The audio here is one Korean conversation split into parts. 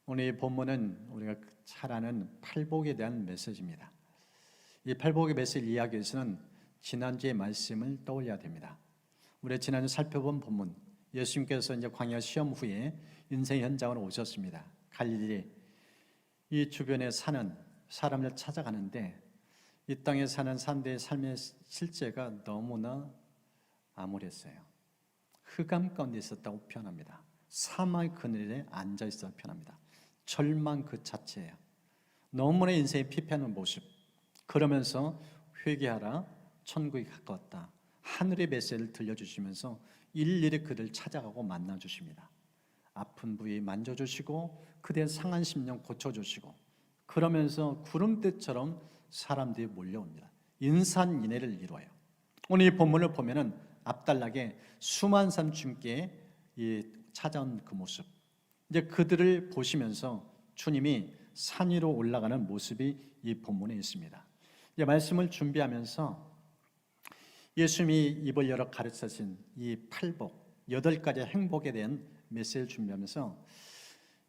오늘 이 본문은 우리가 잘 아는 팔복에 대한 메시지입니다. 이 팔복의 메시지 이야기에서는 지난주의 말씀을 떠올려야 됩니다. 우리 지난주 살펴본 본문, 예수님께서 이제 광야 시험 후에 인생 현장으로 오셨습니다. 갈릴리 이 주변에 사는 사람을 찾아가는데 이 땅에 사는 사람들의 삶의 실제가 너무나 암울했어요. 흑암 가운데 있었다고 표현합니다. 사망의 그늘에 앉아 있어 표현합니다. 절망 그 자체예요. 너무나 인생이 피폐하는 모습. 그러면서 회개하라, 천국이 가까웠다. 하늘의 메시지를 들려주시면서 일일이 그들 찾아가고 만나주십니다. 아픈 부위 만져주시고 그대의 상한 심령 고쳐주시고 그러면서 구름대처럼 사람들이 몰려옵니다. 인산인해를 이루어요. 오늘 이 본문을 보면은 앞달나게 수많은 사람 주님께 찾아온 그 모습, 이제 그들을 보시면서 주님이 산 위로 올라가는 모습이 이 본문에 있습니다. 이제 말씀을 준비하면서 예수님이 입을 열어 가르치신 이 팔복, 8가지 행복에 대한 메시지를 준비하면서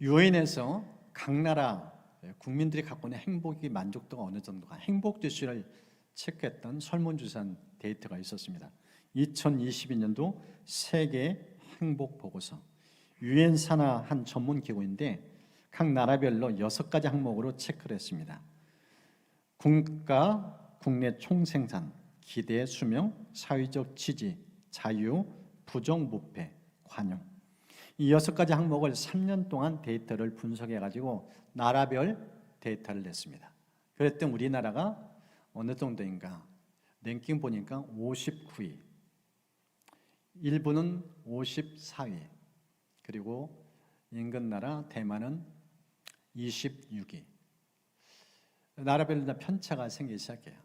유엔에서 각 나라 국민들이 갖고 있는 행복의 만족도가 어느 정도가 행복 지수를 체크했던 설문조사 데이터가 있었습니다. 2022년도 세계 행복 보고서, 유엔 산하 한 전문 기구인데 각 나라별로 6가지 항목으로 체크를 했습니다. 국가, 국내 총생산, 기대 수명, 사회적 지지, 자유, 부정부패, 관용. 이 6가지 항목을 3년 동안 데이터를 분석해가지고 나라별 데이터를 냈습니다. 그랬더니 우리나라가 어느 정도인가? 랭킹 보니까 59위, 일본은 54위, 그리고 인근 나라 대만은 26위. 나라별로 편차가 생기기 시작해요.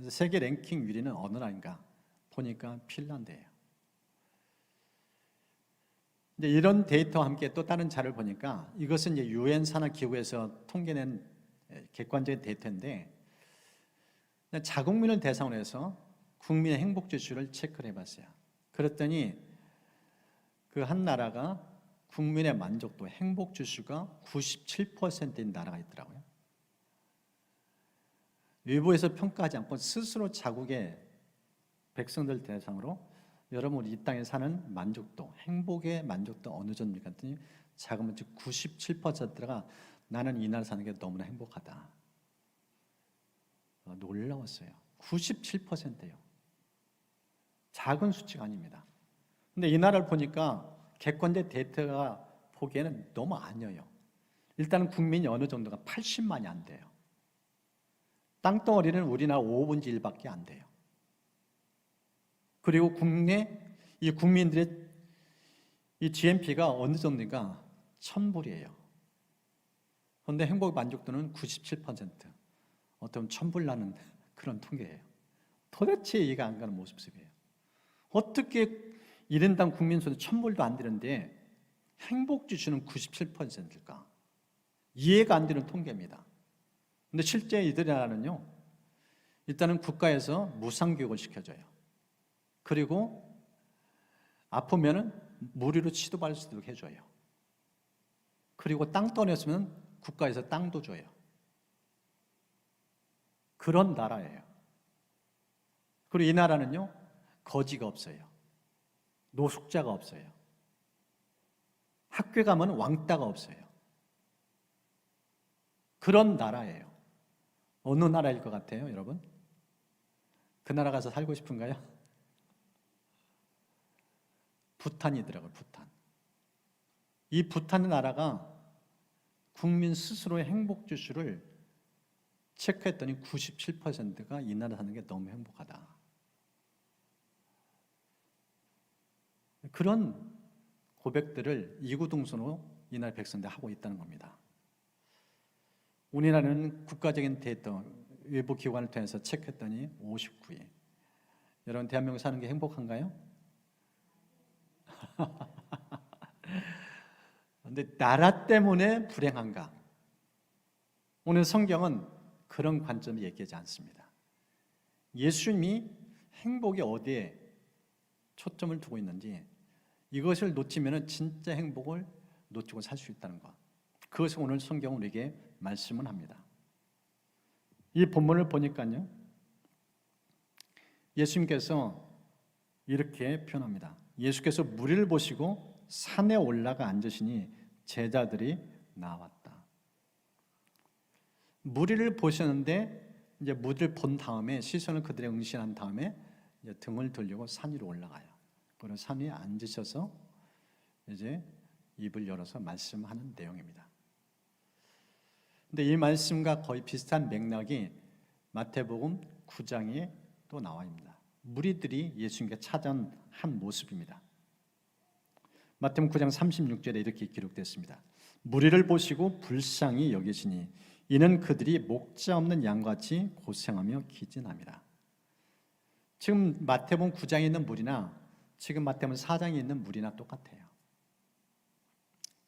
세계 랭킹 1위는 어느 나라인가? 보니까 핀란드예요. 이제 이런 데이터와 함께 또 다른 자료를 보니까 이것은 이제 유엔 산하 기구에서 통계낸 객관적인 데이터인데 자국민을 대상으로 해서 국민의 행복 지수를 체크를 해봤어요. 그랬더니 그 한 나라가 국민의 만족도, 행복 지수가 97%인 나라가 있더라고요. 외부에서 평가하지 않고 스스로 자국의 백성들 대상으로 여러분 이 땅에 사는 만족도, 행복의 만족도 어느 정도입니까? 했더니 자그마치 97%가 나는 이 나라 사는 게 너무나 행복하다. 놀라웠어요. 97%예요. 작은 수치가 아닙니다. 근데 이 나라를 보니까 객관적 데이터가 보기에는 너무 아니에요. 일단은 국민이 어느 정도가 80만이 안 돼요. 땅덩어리는 우리나라 5분의 1밖에 안 돼요. 그리고 국내 이 국민들의 이 GNP가 어느 정도인가 1000불이에요. 그런데 행복 만족도는 97%. 어떤 1000불 나는 그런 통계예요. 도대체 이해가 안 가는 모습이에요. 어떻게 1인당 국민 수는 1000불도 안 되는데 행복 지수는 97%일까? 이해가 안 되는 통계입니다. 근데 실제 이들 나라는요, 일단은 국가에서 무상교육을 시켜줘요. 그리고 아프면은 무료로 치료받을 수 있도록 해줘요. 그리고 땅덩어리였으면 국가에서 땅도 줘요. 그런 나라예요. 그리고 이 나라는요, 거지가 없어요. 노숙자가 없어요. 학교 가면 왕따가 없어요. 그런 나라예요. 어느 나라일 것 같아요, 여러분? 그 나라 가서 살고 싶은가요? 부탄이더라고요, 부탄. 이 부탄의 나라가 국민 스스로의 행복 지수를 체크했더니 97%가 이 나라 사는 게 너무 행복하다. 그런 고백들을 이구동성으로 이 나라 백성들이 하고 있다는 겁니다. 우리나라는 국가적인 데이터, 외부 기관을 통해서 체크했더니 59위. 여러분 대한민국 사는 게 행복한가요? 그런데 나라 때문에 불행한가? 오늘 성경은 그런 관점을 얘기하지 않습니다. 예수님이 행복이 어디에 초점을 두고 있는지, 이것을 놓치면 진짜 행복을 놓치고 살 수 있다는 것. 그것을 오늘 성경은 우리에게 말씀을 합니다. 이 본문을 보니까요, 예수님께서 이렇게 표현합니다. 예수께서 무리를 보시고 산에 올라가 앉으시니 제자들이 나왔다. 무리를 보셨는데 이제 무리를 본 다음에 시선을 그들의 응시한 다음에 이제 등을 돌리고 산 위로 올라가요. 그리고 산 위에 앉으셔서 이제 입을 열어서 말씀하는 내용입니다. 근데 이 말씀과 거의 비슷한 맥락이 마태복음 9장에 또 나와 있습니다. 무리들이 예수님께 찾아온 한 모습입니다. 마태복음 9장 36절에 이렇게 기록됐습니다. 무리를 보시고 불쌍히 여기시니 이는 그들이 목자 없는 양같이 고생하며 기진합니다. 지금 마태복음 9장에 있는 무리나 지금 마태복음 4장에 있는 무리나 똑같아요.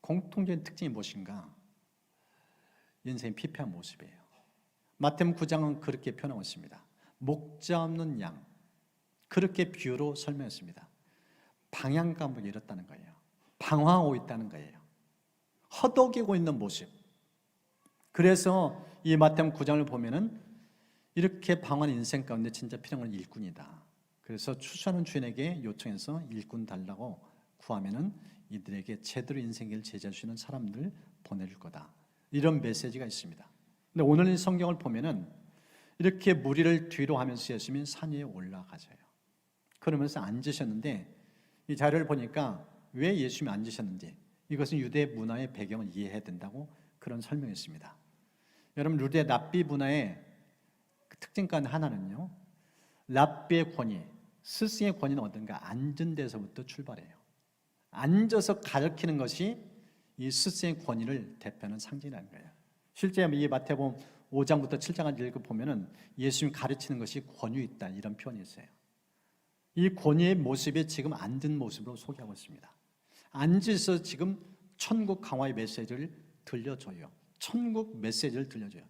공통적인 특징이 무엇인가? 인생이 피폐한 모습이에요. 마태복음 9장은 그렇게 표현하고 있습니다. 목자 없는 양, 그렇게 비유로 설명했습니다. 방향 감각이 이렇다는 거예요. 방황하고 있다는 거예요. 허덕이고 있는 모습. 그래서 이 마태복음 9장을 보면은 이렇게 방황한 인생 가운데 진짜 필요한 건 일꾼이다. 그래서 추수하는 주인에게 요청해서 일꾼 달라고 구하면은 이들에게 제대로 인생을 제시할 수 있는 사람들 보내줄 거다. 이런 메시지가 있습니다. 근데 오늘 이 성경을 보면은 이렇게 무리를 뒤로 하면서 예수님이 산 위에 올라가셔요. 그러면서 앉으셨는데 이 자료를 보니까 왜 예수님이 앉으셨는지 이것은 유대 문화의 배경을 이해해야 된다고 그런 설명했습니다. 여러분 유대 랍비 문화의 특징 가운데 하나는요, 랍비의 권위, 스승의 권위는 어떤가? 앉은 데서부터 출발해요. 앉아서 가르치는 것이 이 스승의 권위를 대표하는 상징이라는 거예요. 실제 이 마태복음 5장부터 7장까지 읽어보면 예수님 가르치는 것이 권위 있다 이런 표현이 있어요. 이 권위의 모습이 지금 앉은 모습으로 소개하고 있습니다. 앉아서 지금 천국 강화의 메시지를 들려줘요. 천국 메시지를 들려줘요.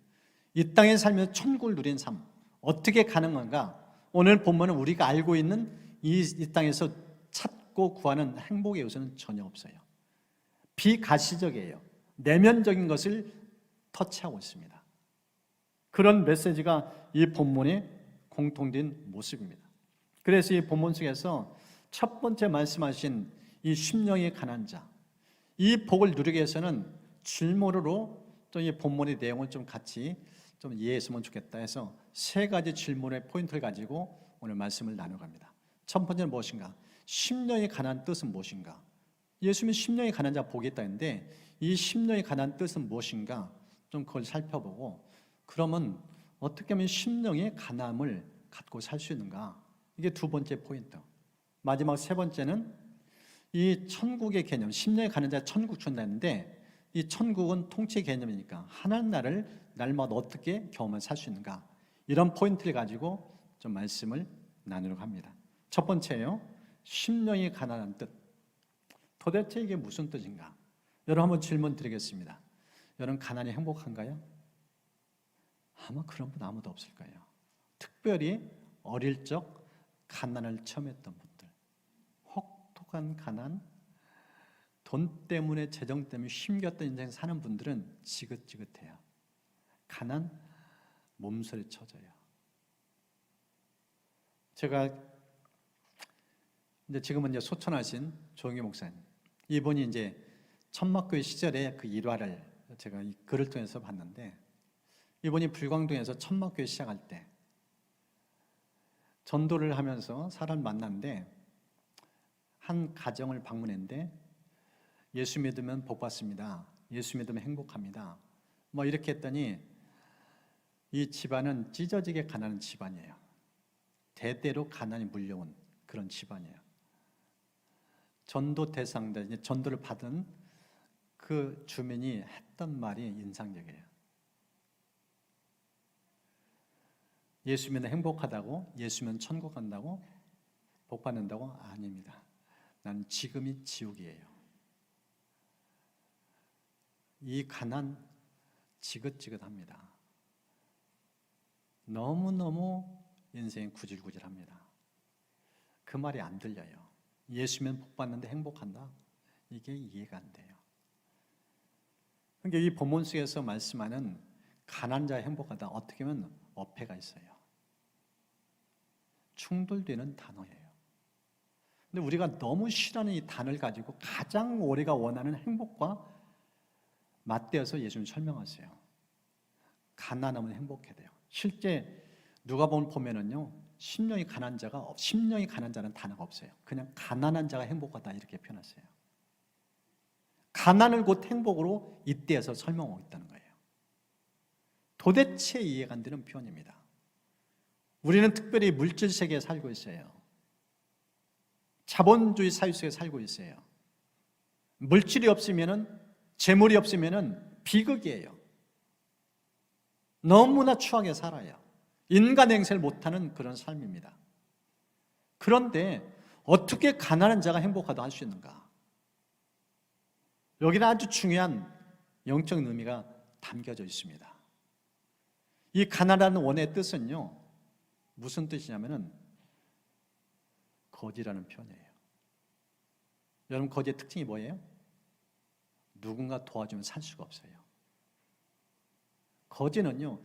이 땅에 살면서 천국을 누린 삶 어떻게 가능한가? 오늘 본문은 우리가 알고 있는 이 땅에서 찾고 구하는 행복의 요소는 전혀 없어요. 비가시적이에요. 내면적인 것을 터치하고 있습니다. 그런 메시지가 이 본문의 공통된 모습입니다. 그래서 이 본문 속에서 첫 번째 말씀하신 이 심령이 가난한 자, 이 복을 누리기 위해서는 질문으로 또 이 본문의 내용을 좀 같이 좀 이해했으면 좋겠다 해서 세 가지 질문의 포인트를 가지고 오늘 말씀을 나눠갑니다. 첫 번째는 무엇인가? 심령이 가난한 뜻은 무엇인가? 예수님이 심령이 가난한 자 복이 있다 했는데 이 심령이 가난한 뜻은 무엇인가? 좀 그걸 살펴보고 그러면 어떻게 하면 심령의 가난함을 갖고 살 수 있는가? 이게 두 번째 포인트. 마지막 세 번째는 이 천국의 개념, 심령이 가난한 자 천국 준다 했는데 이 천국은 통치 개념이니까 하나님 나라를 날마다 어떻게 경험해 살 수 있는가? 이런 포인트를 가지고 좀 말씀을 나누려고 합니다. 첫 번째요, 심령이 가난한 뜻. 도대체 이게 무슨 뜻인가? 여러분 한번 질문 드리겠습니다. 여러분 가난이 행복한가요? 아마 그런 분 아무도 없을 거예요. 특별히 어릴 적 가난을 체험했던 분들, 혹독한 가난, 돈 때문에 재정 때문에 힘겼던 인생 사는 분들은 지긋지긋해요. 가난 몸서리 쳐져요. 제가 이제 지금은 이제 소천하신 조영기 목사님, 이분이 이제 천막교회 시절에 그 일화를 제가 이 글을 통해서 봤는데, 이분이 불광동에서 천막교회 시작할 때 전도를 하면서 사람을 만났는데 한 가정을 방문했는데 예수 믿으면 복 받습니다. 예수 믿으면 행복합니다. 뭐 이렇게 했더니 이 집안은 찢어지게 가난한 집안이에요. 대대로 가난이 물려온 그런 집안이에요. 전도 대상자, 전도를 받은 그 주민이 했던 말이 인상적이에요. 예수 믿으면 행복하다고? 예수 믿으면 천국 간다고? 복 받는다고? 아닙니다. 난 지금이 지옥이에요. 이 가난 지긋지긋합니다. 너무너무 인생이 구질구질합니다. 그 말이 안 들려요. 예수면 복 받는데 행복한다? 이게 이해가 안 돼요. 그러니까 이 본문 속에서 말씀하는 가난한 자의 행복하다, 어떻게 보면 어폐가 있어요. 충돌되는 단어예요. 근데 우리가 너무 싫어하는 이 단어를 가지고 가장 우리가 원하는 행복과 맞대어서 예수님 설명하세요. 가난하면 행복해야 돼요. 실제 누가복음 보면은요, 심령이 가난한 자는 단어가 없어요. 그냥 가난한 자가 행복하다 이렇게 표현하세요. 가난을 곧 행복으로 이때에서 설명하고 있다는 거예요. 도대체 이해가 안 되는 표현입니다. 우리는 특별히 물질 세계에 살고 있어요. 자본주의 사회 속에 살고 있어요. 물질이 없으면은, 재물이 없으면은 비극이에요. 너무나 추하게 살아요. 인간 행세를 못하는 그런 삶입니다. 그런데 어떻게 가난한 자가 행복하다 할 수 있는가? 여기는 아주 중요한 영적 의미가 담겨져 있습니다. 이 가난한 원의 뜻은요, 무슨 뜻이냐면은 거지라는 표현이에요. 여러분, 거지의 특징이 뭐예요? 누군가 도와주면 살 수가 없어요. 거지는요,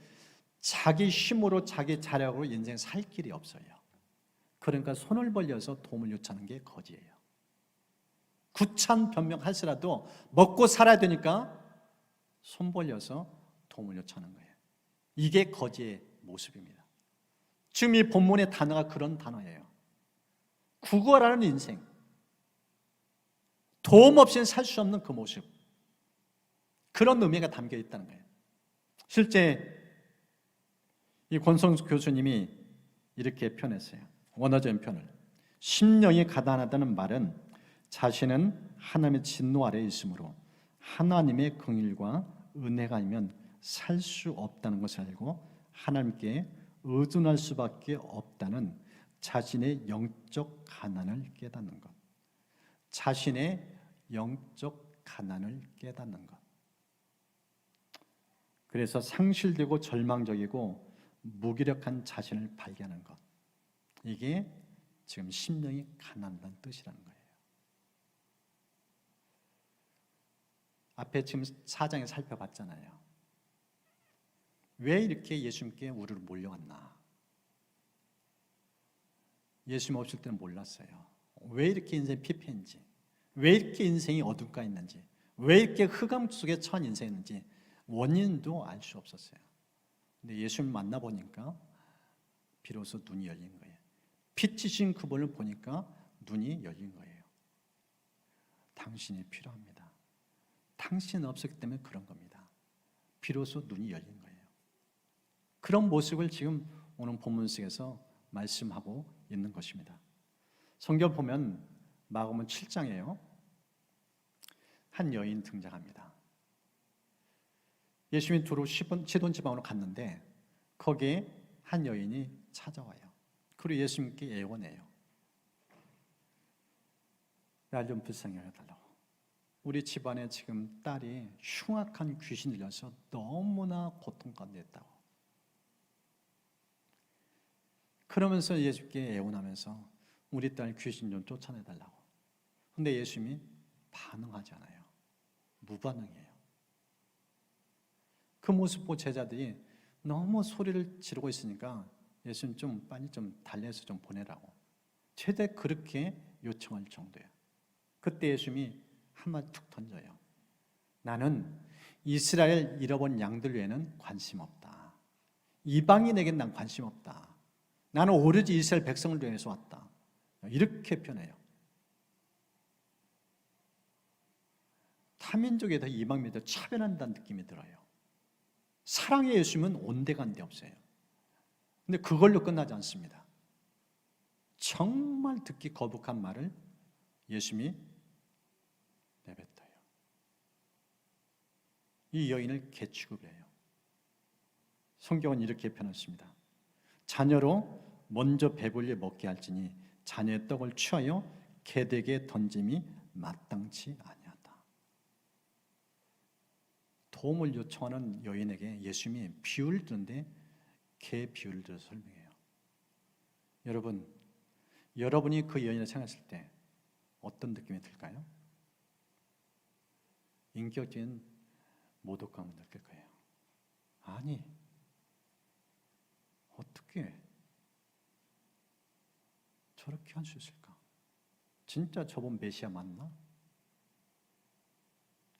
자기 힘으로 자기 자력으로 인생 살 길이 없어요. 그러니까 손을 벌려서 도움을 요청하는 게 거지예요. 구찬 변명할지라도 먹고 살아야 되니까 손 벌려서 도움을 요청하는 거예요. 이게 거지의 모습입니다. 지금 이 본문의 단어가 그런 단어예요. 구걸하는 인생, 도움 없이는 살 수 없는 그 모습, 그런 의미가 담겨 있다는 거예요. 실제 이 권성수 교수님이 이렇게 표현했어요. 원어적인 표현을, 심령이 가난하다는 말은 자신은 하나님의 진노 아래에 있으므로 하나님의 긍휼과 은혜가 아니면 살 수 없다는 것을 알고 하나님께 의존할 수밖에 없다는 자신의 영적 가난을 깨닫는 것. 자신의 영적 가난을 깨닫는 것. 그래서 상실되고 절망적이고 무기력한 자신을 발견하는 것. 이게 지금 심령이 가난하다는 뜻이라는 거예요. 앞에 지금 4장에 살펴봤잖아요. 왜 이렇게 예수님께 우리를 몰려왔나? 예수님 없을 때는 몰랐어요. 왜 이렇게 인생이 피폐인지, 왜 이렇게 인생이 어둠가 있는지, 왜 이렇게 흑암 속에 처한 인생인지 원인도 알 수 없었어요. 근데 예수님 만나보니까 비로소 눈이 열린 거예요. 빛이신 그분을 보니까 눈이 열린 거예요. 당신이 필요합니다. 당신 없었기 때문에 그런 겁니다. 비로소 눈이 열린 거예요. 그런 모습을 지금 오늘 본문 속에서 말씀하고 있는 것입니다. 성경 보면 마가복음 7장에요. 한 여인 등장합니다. 예수님이 두루 시돈 지방으로 갔는데 거기에 한 여인이 찾아와요. 그리고 예수님께 애원해요. 날 좀 불쌍히 여겨달라고. 우리 집안에 지금 딸이 흉악한 귀신이 들려서 너무나 고통 가운데 있다고. 그러면서 예수님께 애원하면서 우리 딸 귀신 좀 쫓아내달라고. 근데 예수님이 반응하지 않아요. 무반응이에요. 그 모습 보고 제자들이 너무 소리를 지르고 있으니까 예수님 좀 빨리 좀 달래서 좀 보내라고. 최대 그렇게 요청할 정도예요. 그때 예수님이 한마디 툭 던져요. 나는 이스라엘 잃어본 양들 외에는 관심 없다. 이방인에겐 난 관심 없다. 나는 오로지 이스라엘 백성을 위해서 왔다. 이렇게 표현해요. 타민족에다 이방민에다 차별한다는 느낌이 들어요. 사랑의 예수님은 온데간데 없어요. 근데 그걸로 끝나지 않습니다. 정말 듣기 거북한 말을 예수님이 내뱉어요. 이 여인을 개취급을 해요. 성경은 이렇게 표현했습니다. 자녀로 먼저 배불리 먹게 할지니 자녀의 떡을 취하여 개들에게 던짐이 마땅치 아니하다. 도움을 요청하는 여인에게 예수님이 비유를 드는데 개 비유를 들어서 설명해요. 여러분이 그 여인을 생각했을 때 어떤 느낌이 들까요? 인격적인 모독감을 느낄 거예요. 아니, 어떻게 저렇게 할 수 있을까? 진짜 저분 메시아 맞나?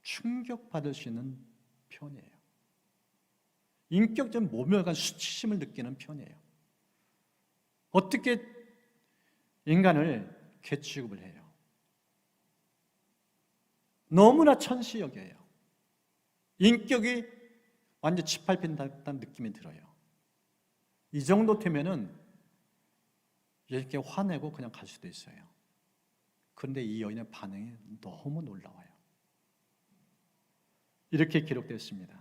충격받을 수 있는 표현이에요. 인격적 모멸감, 수치심을 느끼는 표현이에요. 어떻게 인간을 개취급을 해요? 너무나 천시 여겨요. 인격이 완전 짓밟힌다는 느낌이 들어요. 이 정도 되면은 이렇게 화내고 그냥 갈 수도 있어요. 그런데 이 여인의 반응이 너무 놀라워요. 이렇게 기록되었습니다.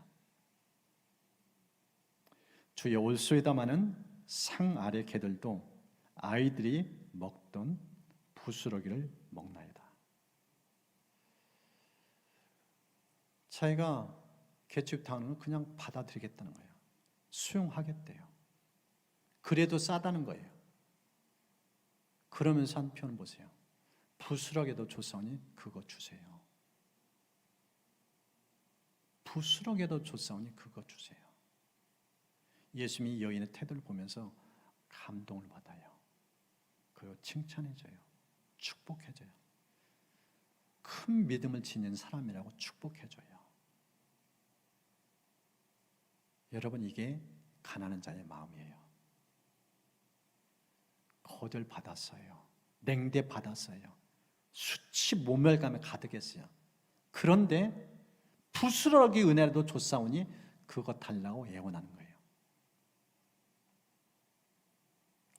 주여 올소이다마는 상 아래 개들도 아이들이 먹던 부스러기를 먹나이다. 자기가 개취당하는 걸 그냥 받아들이겠다는 거예요. 수용하겠대요. 그래도 싸다는 거예요. 그러면서 한 표현 보세요. 부스러기도 줬사오니 그거 주세요. 부스러기도 줬사오니 그거 주세요. 예수님이 여인의 태도를 보면서 감동을 받아요. 그리고 칭찬해줘요. 축복해줘요. 큰 믿음을 지닌 사람이라고 축복해줘요. 여러분, 이게 가난한 자의 마음이에요. 거절받았어요. 냉대받았어요. 수치 모멸감에 가득했어요. 그런데 부스러기 은혜라도 줬사오니 그거 달라고 애원하는 거예요.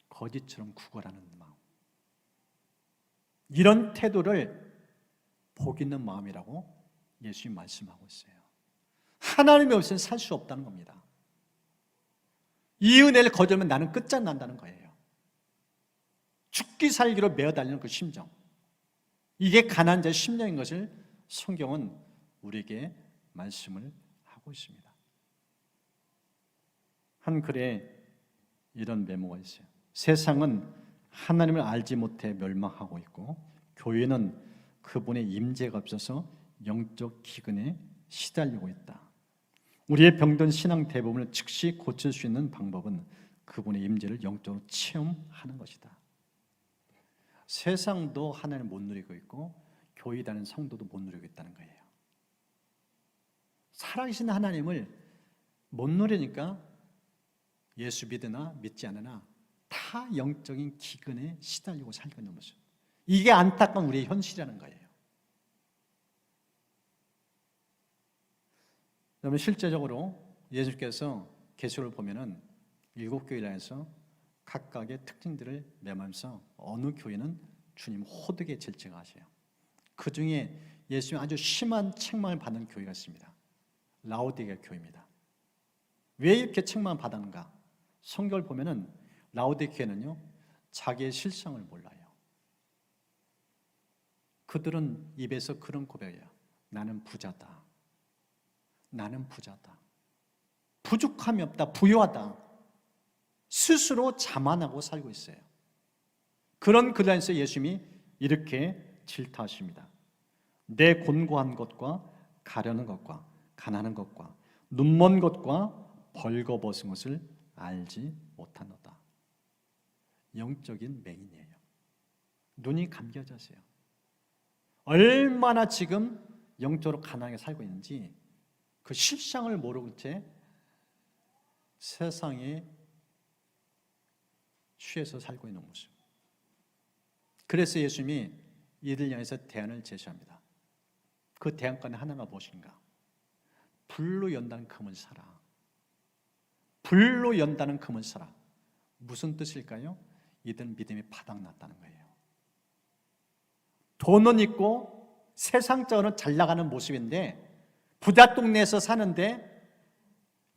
거짓처럼 구걸하는 마음. 이런 태도를 복 있는 마음이라고 예수님이 말씀하고 있어요. 하나님이 없이는 살 수 없다는 겁니다. 이 은혜를 거절하면 나는 끝장난다는 거예요. 죽기 살기로 매어달리는 그 심정. 이게 가난한 자의 심령인 것을 성경은 우리에게 말씀을 하고 있습니다. 한 글에 이런 메모가 있어요. 세상은 하나님을 알지 못해 멸망하고 있고 교회는 그분의 임재가 없어서 영적 기근에 시달리고 있다. 우리의 병든 신앙 대부분을 즉시 고칠 수 있는 방법은 그분의 임재를 영적으로 체험하는 것이다. 세상도 하나님을 못 누리고 있고 교회 다니는 성도도 못 누리고 있다는 거예요. 살아계신 하나님을 못 누리니까 예수 믿으나 믿지 않으나 다 영적인 기근에 시달리고 살고 있는 모습. 이게 안타까운 우리의 현실이라는 거예요. 여러분, 실제적으로 예수께서 계시록을 보면은 7교회라 해서 각각의 특징들을 매면서 어느 교회는 주님 호되게 질책하셔요. 그 중에 예수님이 아주 심한 책망을 받는 교회가 있습니다. 라오디게아 교회입니다. 왜 이렇게 책망을 받았는가? 성경을 보면은 라오디게아는요, 자기의 실상을 몰라요. 그들은 입에서 그런 고백이에요. 나는 부자다. 나는 부자다. 부족함이 없다. 부유하다. 스스로 자만하고 살고 있어요. 그런 그 안에서 예수님이 이렇게 질타하십니다. 내 곤고한 것과 가려는 것과 가난한 것과 눈먼 것과 벌거벗은 것을 알지 못하노다. 영적인 맹인이에요. 눈이 감겨졌어요. 얼마나 지금 영적으로 가난하게 살고 있는지 그 실상을 모르고 채 세상에 취해서 살고 있는 모습. 그래서 예수님이 이들 향해서 대안을 제시합니다. 그 대안권의 하나가 무엇인가? 불로 연다는 금을 사라. 불로 연다는 금을 사라. 무슨 뜻일까요? 이들은 믿음이 바닥났다는 거예요. 돈은 있고 세상적으로는 잘 나가는 모습인데 부자 동네에서 사는데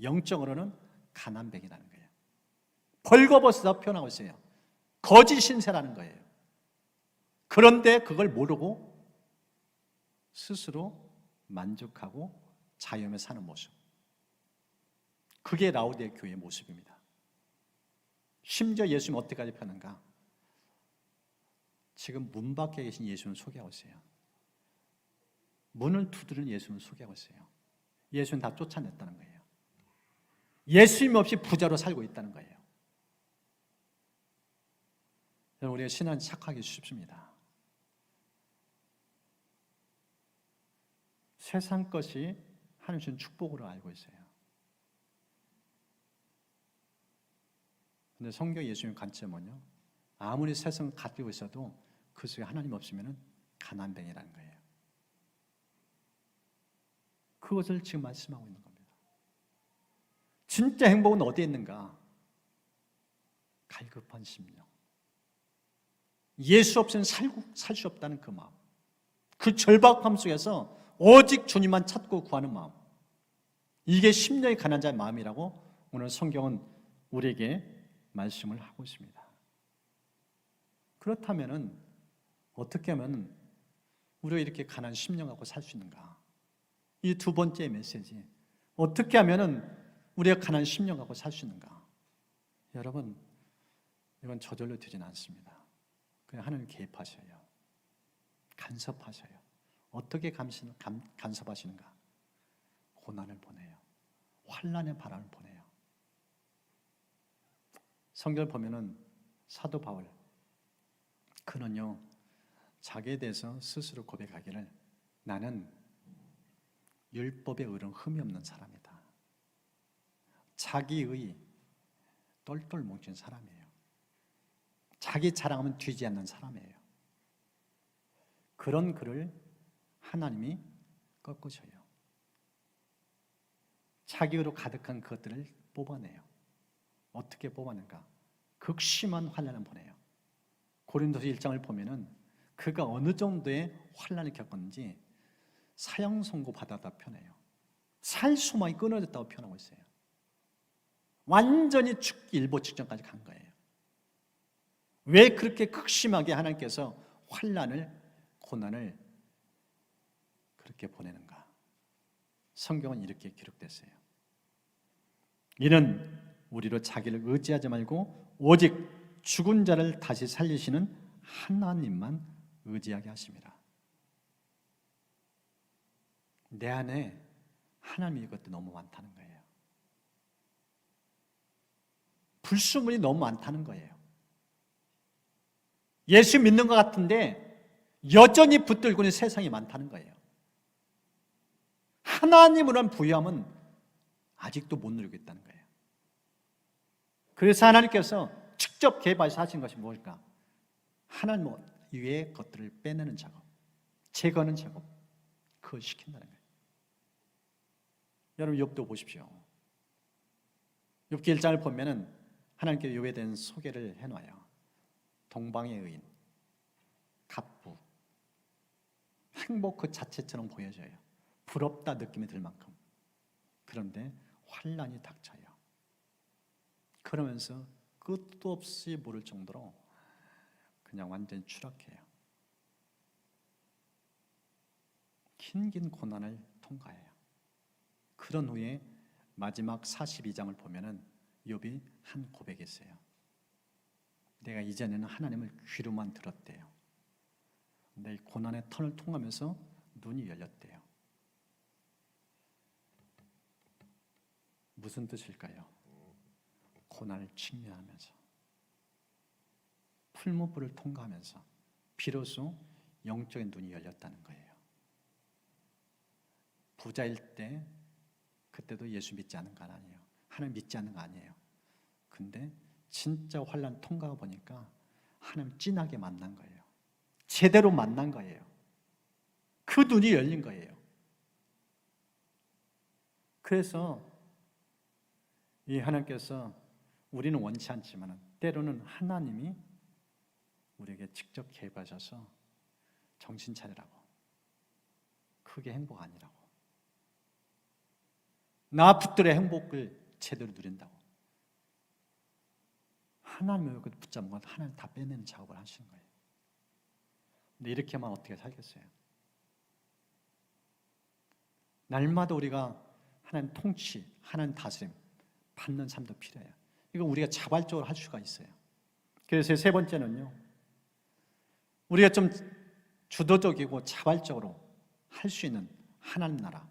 영적으로는 가난뱅이라는 거예요. 벌거벗어서 표현하고 있어요. 거짓 신세라는 거예요. 그런데 그걸 모르고 스스로 만족하고 자유하며 사는 모습. 그게 라오디게아 교회의 모습입니다. 심지어 예수님 어떻게까지 표현한가? 지금 문 밖에 계신 예수님을 소개하고 있어요. 문을 두드리는 예수님을 소개하고 있어요. 예수는 다 쫓아냈다는 거예요. 예수님 없이 부자로 살고 있다는 거예요. 여러분, 우리가 신앙 착하기 쉽습니다. 세상 것이 하나님 주신 축복으로 알고 있어요. 근데 성경 예수님 관점은요, 아무리 세상을 가지고 있어도 그 속에 하나님 없으면 가난뱅이라는 거예요. 그것을 지금 말씀하고 있는 겁니다. 진짜 행복은 어디에 있는가? 갈급한 심령. 예수 없이는 살 수 없다는 그 마음. 그 절박함 속에서 오직 주님만 찾고 구하는 마음. 이게 심령이 가난한 자의 마음이라고 오늘 성경은 우리에게 말씀을 하고 있습니다. 그렇다면 어떻게 하면 우리가 이렇게 가난한 심령 갖고 살 수 있는가? 이 두 번째 메시지. 어떻게 하면 우리가 가난한 심령 갖고 살 수 있는가? 여러분, 이건 저절로 되지는 않습니다. 그냥 하나님 개입하셔요. 간섭하셔요. 어떻게 간섭하시는가? 고난을 보내요. 환난의 바람을 보내요. 성경을 보면은 사도 바울, 그는요 자기에 대해서 스스로 고백하기를 나는 율법에 의른 흠이 없는 사람이다. 자기의 똘똘 뭉친 사람이에요. 자기 자랑하면 뒤지 않는 사람이에요. 그런 그를 하나님이 꺾으셔요. 자기로 가득한 것들을 뽑아내요. 어떻게 뽑아낸가? 극심한 환난을 보내요. 고린도서 1장을 보면은 그가 어느 정도의 환난을 겪었는지 사형 선고 받았다 표현해요. 살 소망이 끊어졌다고 표현하고 있어요. 완전히 죽기 일보 직전까지 간 거예요. 왜 그렇게 극심하게 하나님께서 환난을, 고난을 그렇게 보내는가? 성경은 이렇게 기록됐어요. 이는 우리로 자기를 의지하지 말고 오직 죽은 자를 다시 살리시는 하나님만 의지하게 하십니다. 내 안에 하나님의 것도 너무 많다는 거예요. 불순물이 너무 많다는 거예요. 예수 믿는 것 같은데 여전히 붙들고 있는 세상이 많다는 거예요. 하나님으로 한 부유함은 아직도 못 누리고 있다는 거예요. 그래서 하나님께서 직접 개발해서 하신 것이 뭘까? 하나님 위의 것들을 빼내는 작업, 제거하는 작업, 그걸 시킨다는 거예요. 여러분 욥도 보십시오. 욥기 1장을 보면은 하나님께 욥에 대한 소개를 해놔요. 동방의 의인, 갑부, 행복 그 자체처럼 보여져요. 부럽다 느낌이 들 만큼. 그런데 환난이 닥쳐요. 그러면서 끝도 없이 모를 정도로 그냥 완전히 추락해요. 긴 고난을 통과해요. 그런 후에 마지막 42장을 보면은 욥이 한 고백이 있어요. 내가 이전에는 하나님을 귀로만 들었대요. 근데 이 고난의 턴을 통하면서 눈이 열렸대요. 무슨 뜻일까요? 고난을 직면하면서 풀무불을 통과하면서 비로소 영적인 눈이 열렸다는 거예요. 부자일 때 그때도 예수 믿지 않은 건 아니에요. 하나님 믿지 않는 거 아니에요. 근데 진짜 환난 통과해 보니까 하나님 진하게 만난 거예요. 제대로 만난 거예요. 그 눈이 열린 거예요. 그래서 이 하나님께서 우리는 원치 않지만 때로는 하나님이 우리에게 직접 개입하셔서 정신 차리라고, 그게 행복 아니라고, 나 붙들의 행복을 제대로 누린다고 하나님의 그 붙잡은 건 하나님 다 빼내는 작업을 하시는 거예요. 근데 이렇게 하면 어떻게 살겠어요? 날마다 우리가 하나님 통치, 하나님 다스림 받는 삶도 필요해요. 이거 우리가 자발적으로 할 수가 있어요. 그래서 세 번째는요, 우리가 좀 주도적이고 자발적으로 할 수 있는 하나님 나라,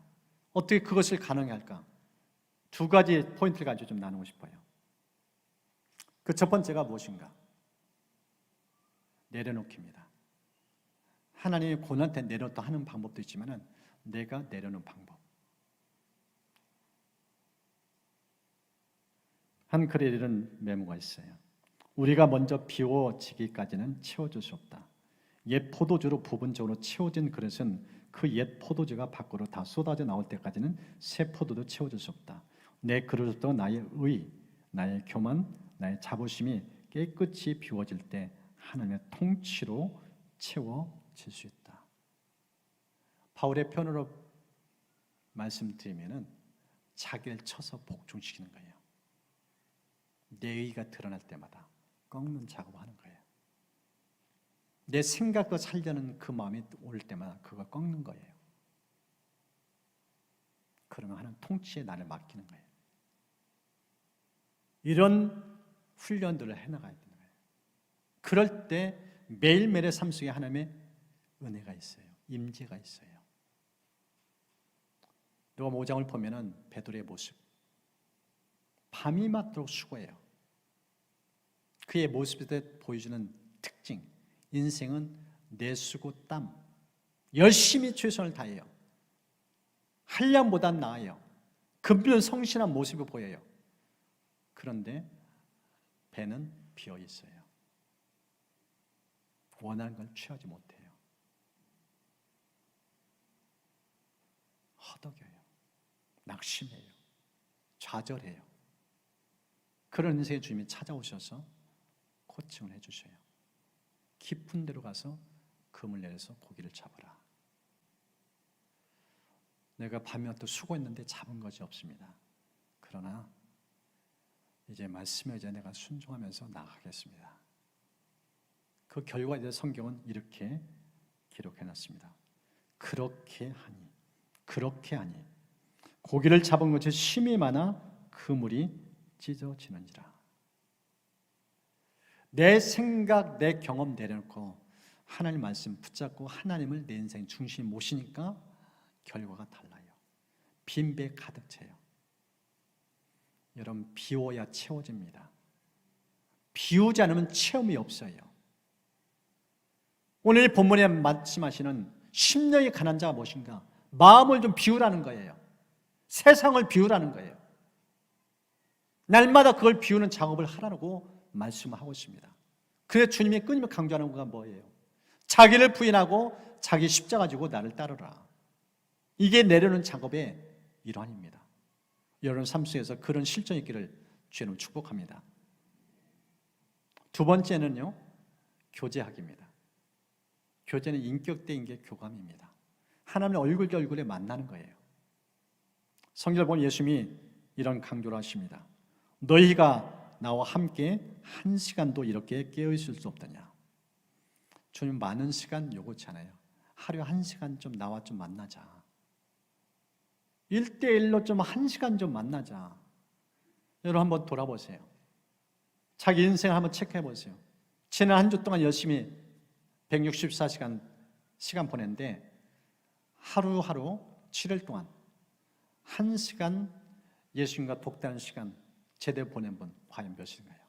어떻게 그것을 가능해 할까? 두 가지 포인트를 가지고 좀 나누고 싶어요. 그 첫 번째가 무엇인가? 내려놓기입니다. 하나님이 고난한테 내려놓다 하는 방법도 있지만 내가 내려놓는 방법. 한 글에 이런 메모가 있어요. 우리가 먼저 비워지기까지는 채워줄 수 없다. 옛 포도주로 부분적으로 채워진 그릇은 그 옛 포도주가 밖으로 다 쏟아져 나올 때까지는 새 포도도 채워줄 수 없다. 내 그릇도 나의 의, 나의 교만, 나의 자부심이 깨끗이 비워질 때 하나님의 통치로 채워질 수 있다. 바울의 표현으로 말씀드리면은 자기를 쳐서 복종시키는 거예요. 내 의가 드러날 때마다 꺾는 작업을 하는 거예요. 내 생각도 살려는 그 마음이 올 때마다 그걸 꺾는 거예요. 그러면 하나님 통치에 나를 맡기는 거예요. 이런 훈련들을 해나가야 되는 거예요. 그럴 때 매일매일의 삶 속에 하나님의 은혜가 있어요. 임재가 있어요. 누가 5장을 보면은 베드로의 모습, 밤이 맞도록 수고해요. 그의 모습에 보여주는 특징, 인생은 내 수고 땀, 열심히 최선을 다해요. 한량보단 나아요. 근면 성실한 모습이 보여요. 그런데 배는 비어 있어요. 원하는 걸 취하지 못해요. 허덕여요. 낙심해요. 좌절해요. 그런 인생의 주님이 찾아오셔서 코칭을 해주셔요. 깊은 데로 가서 금을 내려서 고기를 잡으라. 내가 밤에 또 수고했는데 잡은 것이 없습니다. 그러나 이제 말씀에 이제 내가 순종하면서 나아가겠습니다. 그 결과에 대해 성경은 이렇게 기록해놨습니다. 그렇게 하니 고기를 잡은 것이 힘이 많아 그물이 찢어지는지라. 내 생각, 내 경험 내려놓고 하나님 말씀 붙잡고 하나님을 내 인생 중심 모시니까 결과가 달라요. 빈배 가득 차요. 여러분, 비워야 채워집니다. 비우지 않으면 체험이 없어요. 오늘 본문에 말씀하시는 심령이 가난 자가 무엇인가? 마음을 좀 비우라는 거예요. 세상을 비우라는 거예요. 날마다 그걸 비우는 작업을 하라고 말씀하고 있습니다. 그래서 주님이 끊임없이 강조하는 것가 뭐예요? 자기를 부인하고 자기 십자가 지고 나를 따르라. 이게 내려놓는 작업의 일환입니다. 여러분 삶 속에서 그런 실천이 있기를 주님 축복합니다. 두 번째는요, 교제하기입니다. 교제는 인격 대 인격 교감입니다. 하나님의 얼굴 대 얼굴에 만나는 거예요. 성경을 보면 예수님이 이런 강조를 하십니다. 너희가 나와 함께 한 시간도 이렇게 깨어있을 수 없더냐. 주님 많은 시간 요구치 않아요. 하루에 한 시간 좀 나와 좀 만나자. 1대1로 좀 한 시간 좀 만나자. 여러분 한번 돌아보세요. 자기 인생을 한번 체크해 보세요. 지난 한 주 동안 열심히 164시간 시간 보냈는데 하루하루 7일 동안 한 시간 예수님과 독대하는 시간 제대로 보낸 분 과연 몇인가요?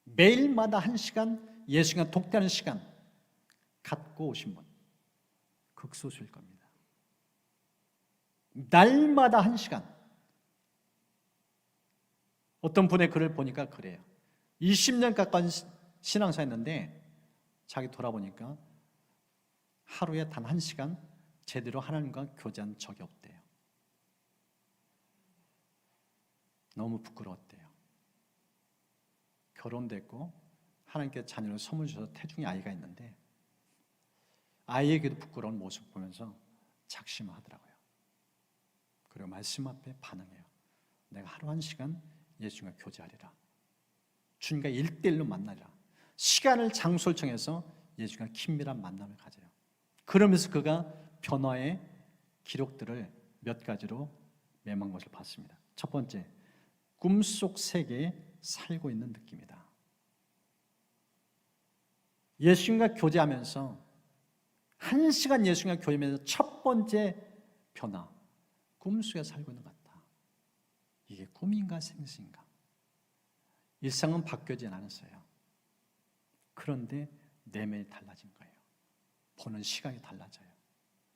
매일마다 한 시간 예수님과 독대하는 시간 갖고 오신 분 극소수일 겁니다. 날마다 한 시간. 어떤 분의 글을 보니까 그래요. 20년 가까운 신앙사였는데 자기 돌아보니까 하루에 단 한 시간 제대로 하나님과 교제한 적이 없대요. 너무 부끄러웠대요. 결혼됐고 하나님께 자녀를 선물 주셔서 태중에 아이가 있는데 아이에게도 부끄러운 모습 보면서 작심하더라고요. 그리고 말씀 앞에 반응해요. 내가 하루 한 시간 예수님과 교제하리라. 주님과 1대1로 만나리라. 시간을 장소를 정해서 예수님과 긴밀한 만남을 가져요. 그러면서 그가 변화의 기록들을 몇 가지로 메모한 것을 봤습니다. 첫 번째, 꿈속 세계에 살고 있는 느낌이다. 예수님과 교제하면서 한 시간 예수님과 교제하면서 첫 번째 변화, 꿈속에 살고 있는 것 같다. 이게 꿈인가 생시인가? 일상은 바뀌지 않았어요. 그런데 내면이 달라진 거예요. 보는 시각이 달라져요.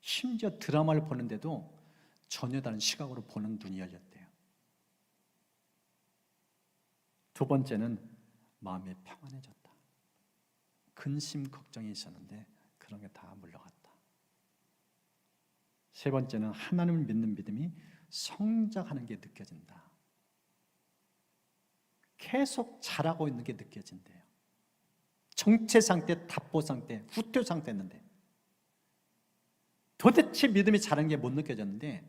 심지어 드라마를 보는데도 전혀 다른 시각으로 보는 눈이 열렸대요. 두 번째는 마음이 평안해졌다. 근심, 걱정이 있었는데 그런 게 다 물러갔다. 세 번째는 하나님을 믿는 믿음이 성장하는 게 느껴진다. 계속 자라고 있는 게 느껴진대요. 정체 상태, 답보 상태, 후퇴 상태였는데 도대체 믿음이 자라는 게 못 느껴졌는데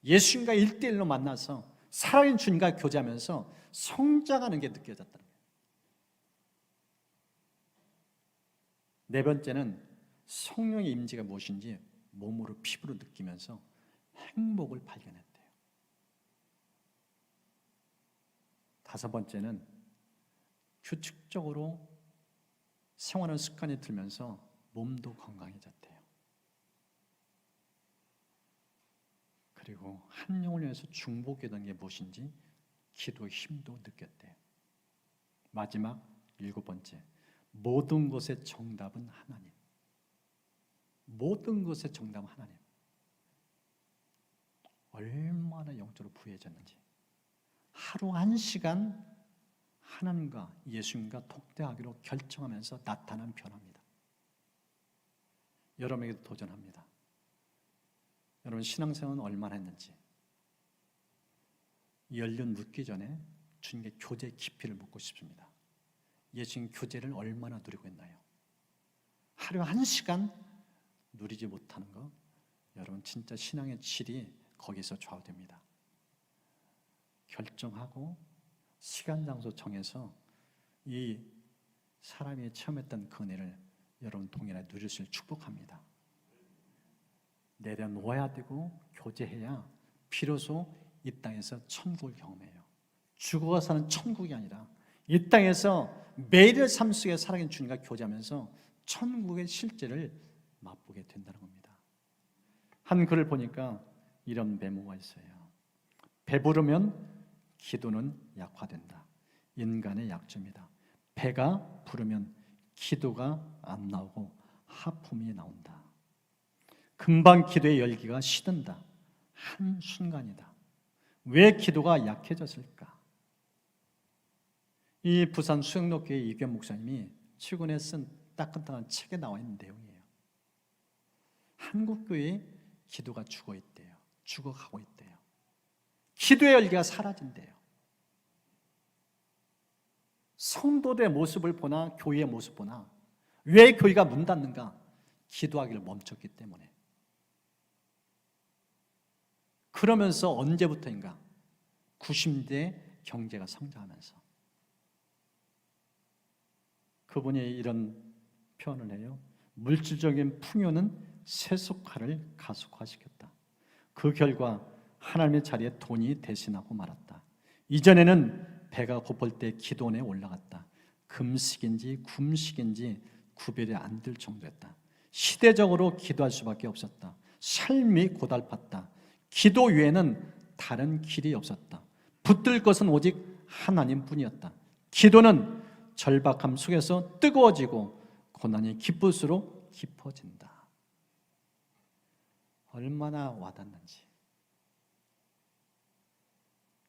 예수님과 1대1로 만나서 살아있는 주님과 교제하면서 성장하는 게 느껴졌다는 거예요. 네 번째는 성령의 임재가 무엇인지 몸으로 피부로 느끼면서 행복을 발견했대요. 다섯 번째는 규칙적으로 생활하는 습관이 들면서 몸도 건강해졌대요. 그리고 한 영혼을 위해서 중보기도하는 게 무엇인지 기도의 힘도 느꼈대요. 마지막 일곱 번째, 모든 것의 정답은 하나님. 모든 것의 정답은 하나님. 얼마나 영적으로 부유해졌는지. 하루 1시간 하나님과 예수님과 독대하기로 결정하면서 나타난 변화입니다. 여러분에게도 도전합니다. 여러분 신앙생활은 얼마나 했는지 연륜 묻기 전에 주님께 교제의 깊이를 묻고 싶습니다. 예수님 교제를 얼마나 누리고 있나요? 하루 1시간 누리지 못하는 거 여러분 진짜 신앙의 질이 거기서 좌우됩니다. 결정하고 시간 장소 정해서 이 사람이 체험했던 그 은혜를 여러분 동일하게 누릴 수 있을 축복합니다. 내려놓아야 되고 교제해야 비로소 이 땅에서 천국을 경험해요. 죽어가 사는 천국이 아니라 이 땅에서 매일의 삶 속에 살아가는 주님과 교제하면서 천국의 실제를 맛보게 된다는 겁니다. 한 글을 보니까 이런 메모가 있어요. 배부르면 기도는 약화된다. 인간의 약점이다. 배가 부르면 기도가 안 나오고 하품이 나온다. 금방 기도의 열기가 식는다. 한순간이다. 왜 기도가 약해졌을까? 이 부산 수영로교회 이규현 목사님이 최근에 쓴 따끈따끈한 책에 나와 있는 내용이에요. 한국교회의 기도가 죽어있대요. 죽어가고 있대요. 기도의 열기가 사라진대요. 성도들의 모습을 보나 교회의 모습 보나 왜 교회가 문 닫는가? 기도하기를 멈췄기 때문에. 그러면서 언제부터인가? 90대 경제가 성장하면서 그분이 이런 표현을 해요. 물질적인 풍요는 세속화를 가속화시켰다. 그 결과 하나님의 자리에 돈이 대신하고 말았다. 이전에는 배가 고플 때 기도원에 올라갔다. 금식인지 굶식인지 구별이 안 될 정도였다. 시대적으로 기도할 수밖에 없었다. 삶이 고달팠다. 기도 외에는 다른 길이 없었다. 붙들 것은 오직 하나님뿐이었다. 기도는 절박함 속에서 뜨거워지고 고난이 기쁠수록 깊어진다. 얼마나 와닿는지.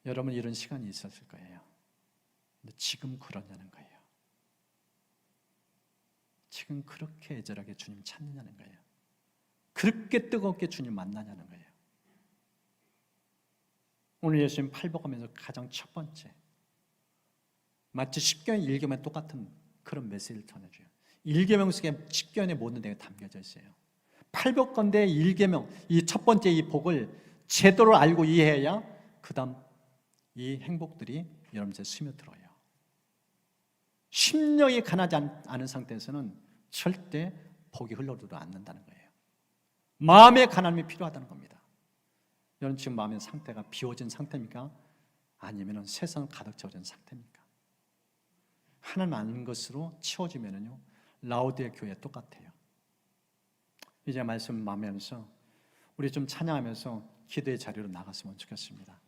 여러분 이런 시간이 있었을 거예요. 근데 지금 그러냐는 거예요. 지금 그렇게 애절하게 주님 찾느냐는 거예요. 그렇게 뜨겁게 주님 만나냐는 거예요. 오늘 예수님 팔복하면서 가장 첫 번째 마치 십계명 1계명과 똑같은 그런 메시지를 전해줘요. 1계명 속에 십계명의 모든 내용이 담겨져 있어요. 팔복건대 1계명 이 첫 번째 이 복을 제대로 알고 이해해야 그 다음 이 행복들이 여러분께 스며들어요. 심령이 가난하지 않은 상태에서는 절대 복이 흘러들어도 않는다는 거예요. 마음의 가난함이 필요하다는 겁니다. 여러분 지금 마음의 상태가 비워진 상태입니까? 아니면 세상 가득 채워진 상태입니까? 하나님 아는 것으로 채워지면요 라오디게 교회 똑같아요. 이제 말씀 마무리하면서 우리 좀 찬양하면서 기도의 자리로 나갔으면 좋겠습니다.